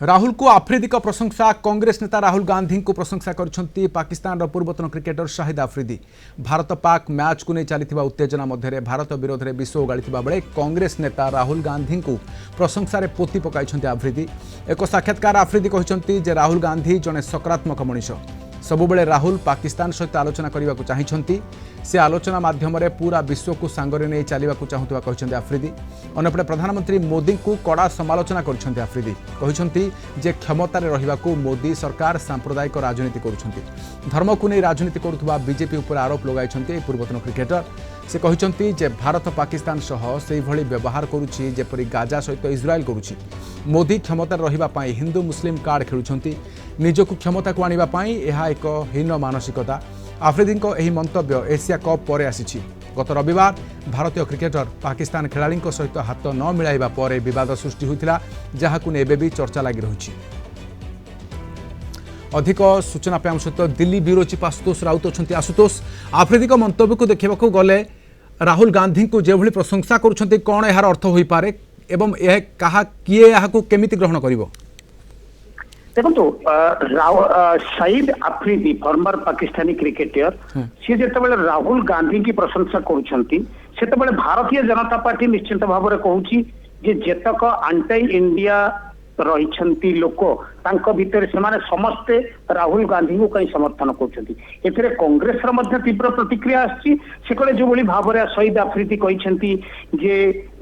राहुल को आफ्रिदी प्रशंसा कांग्रेस नेता राहुल गांधी को प्रशंसा कर पाकिस्तान पूर्वतन क्रिकेटर शाहिद आफ्रिदी। भारत पाक मैच को नहीं चली उत्तेजना मध्य भारत विरोध में विष उगाड़ी बेले कांग्रेस नेता राहुल गांधी को प्रशंसा पोती पकाई आफ्रिदी। एक साक्षात्कार आफ्रिदी कहते राहुल गांधी जड़े सकारात्मक मनीष। सबुबले राहुल पाकिस्तान सहित आलोचना करने को चाहती से आलोचना माध्यम पूरा विश्व को सांगरे नहीं चलने को चाहूता कहते आफ्रिदी। अन्यपटे प्रधानमंत्री मोदी को कड़ा समालोचना करते आफ्रिदी। कहते जे क्षमतार रहा मोदी सरकार सांप्रदायिक राजनीति कर धर्म को नहीं राजनीति करुवा बीजेपी उपर आरोप लगाई पूर्वतन क्रिकेटर। से कहते जे भारत पाकिस्तान सह से भली व्यवहार करुच्ची जेपरी गाजा सहित इज्राएल करुच्ची। मोदी क्षमतार रहा हिंदू मुस्लिम कार्ड खेलुंट निजक क्षमता को आने यह एक हीन मानसिकता। आफ्रिदी यह मंतव्य एशिया कप पर आसी। गत रविवार भारतीय क्रिकेटर पाकिस्तान खेलाड़ी सहित हाथ न मिलाइबा पर विवाद सृष्टि होता जहां एबे भी चर्चा लगी रही। अधिक सूचना आम सहित दिल्ली ब्यूरो चीफ आशुतोष राउत अच्छा। आशुतोष, आफ्रिदी मंतव्य को देखा गले राहुल गांधी को जो प्रशंसा कर कौन यार अर्थ हो पारे एवं यह कहा किए यह केमिति ग्रहण करिवो? देखो शाहिद आफ्रिदी फॉर्मर पाकिस्तानी क्रिकेटर सी जिते राहुल गांधी की प्रशंसा कर भारतीय जनता पार्टी निश्चित भाव में कहूँ जेतक आंटी इंडिया रही लोक भितर से समस्ते राहुल गांधी को कहीं समर्थन कर कांग्रेस तीव्र प्रतिक्रिया आसकड़े जो भाव में शहीद आफ्रिदी कहते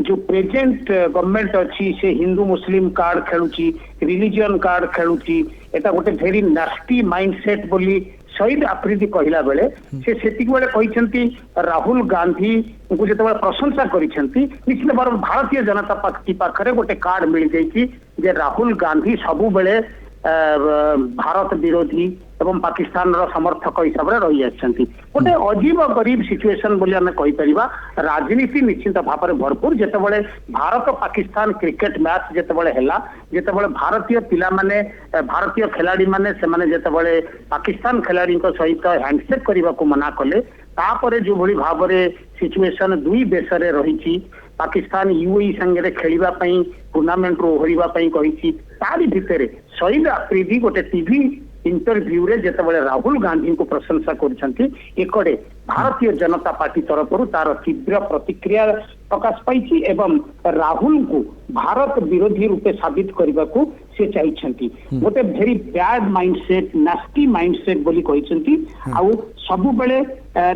जो प्रेजेंट गवर्नमेंट अच्छी से हिंदू मुस्लिम कार्ड खेलुची रिलीजन कार्ड खेलुची एटा गोटे भेरी नास्टी माइंडसेट बोली शहीद आफ्रिदी कहला बेले से कहते राहुल गांधी को जो प्रशंसा करती निश्चित भाव भारतीय जनता पार्टी पाखे गोटे कार्ड मिल जाए राहुल गांधी सबु बेले भारत विरोधी एवं पाकिस्तान समर्थक हिसाब से रही आछंती। गोटे अजीब गरीब सिचुएशन बोली आमे कहि परिबा। राजनीति निश्चित भाव में भरपूर जेतेबेले भारत पाकिस्तान क्रिकेट मैच जेतेबेले हैला जेतेबेले भारतीय पिला माने भारतीय खिलाड़ी माने से माने जेतेबेले पाकिस्तान खिलाड़ी सहित हैंडशेक करने को मना कले तापरे जो भली भाव में सिचुएशन दुई देश में रही पाकिस्तान यूएई संगे खेलिबा पई टूर्नामेंट रो ओहरिबा पई कहिछि तारी भितरे शहीद आफ्रिदी गोटे टीवी इंटरव्यू रे जेतेबेले राहुल गांधी को प्रशंसा करछंती एकड़े भारतीय जनता पार्टी तरफ तार तीव्र प्रतिक्रिया प्रकाश पाई एवं राहुल को भारत विरोधी रूपे साबित करने को से चाहिए गोटे भेरी बैड माइंडसेट नास्टी माइंडसेट बोली कहते आउ सबु बेले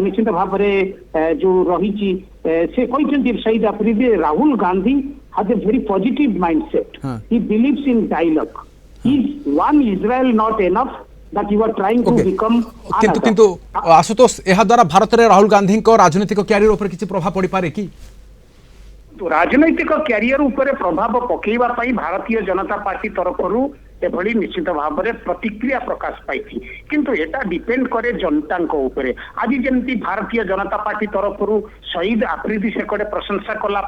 निश्चित भाव में जो रही से कहते शहीद Afridi Rahul Gandhi has a very positive mindset. He believes in dialogue. Is one Israel not enough that you are trying to become another? किंतु आशुतोष यह द्वारा भारत में राहुल गांधी को राजनीतिक कैरियर ऊपर किसी प्रभाव पड़ पारे कि? तो राजनैतिक कैरियर ऊपर प्रभाव पकेवा भारतीय जनता पार्टी तरफ एभली निश्चित भाव में प्रतिक्रिया प्रकाश पाई किंतु एटा डिपेंड करे जनता ऊपर। आज जमी भारतीय जनता पार्टी तरफ शहीद आफ्रिदी से कड़े प्रशंसा कला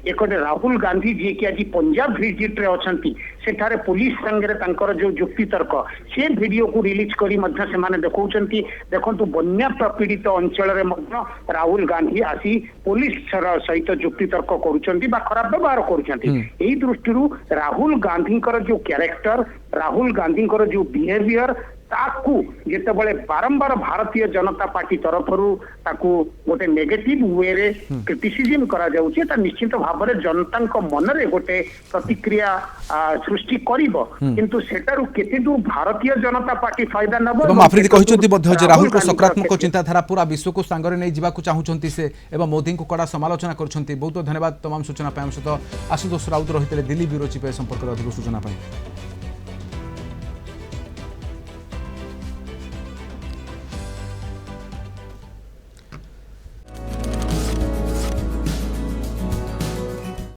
एकड़े राहुल गांधी जी की आज पंजाब विजिट रे अछंती सेठारे पुलिस संगे जो जुक्ति तर्क से वीडियो को रिलीज करी मध्य से माने देखौचंती देखंतु बन्या प्रपीड़ित अंचल रे मध्य राहुल गांधी आसी पुलिस सहित जुक्ति तर्क करुचंती बा खराब व्यवहार करुचंती। एही दृष्टि राहुल गांधी जो कैरेक्टर राहुल गांधी जो बिहेवियर ताकू जेतेबेले बारंबार भारतीय जनता पार्टी तरफ गोटे नेगेटिव वे रे क्रिटिसिजम करा जाउची ता निश्चित भाव में जनता मन रे गोटे प्रतिक्रिया सृष्टि करिवो किंतु सेटारु केते दू भारतीय जनता पार्टी फायदा नबो। एवं आफ्रिदी कहिसंती बद्ध जे राहुल को सकारात्मक चिंताधारा पूरा विश्व को सांगरे नै जिबा को चाहुचंती से एवं मोदी को कड़ा समालोचना करछंती। बहुत धन्यवाद तमाम सूचना पाए सहित आशुतोष राउत रहितले दिल्ली ब्यूरो चीफ संपर्क अधिक सूचना पाए।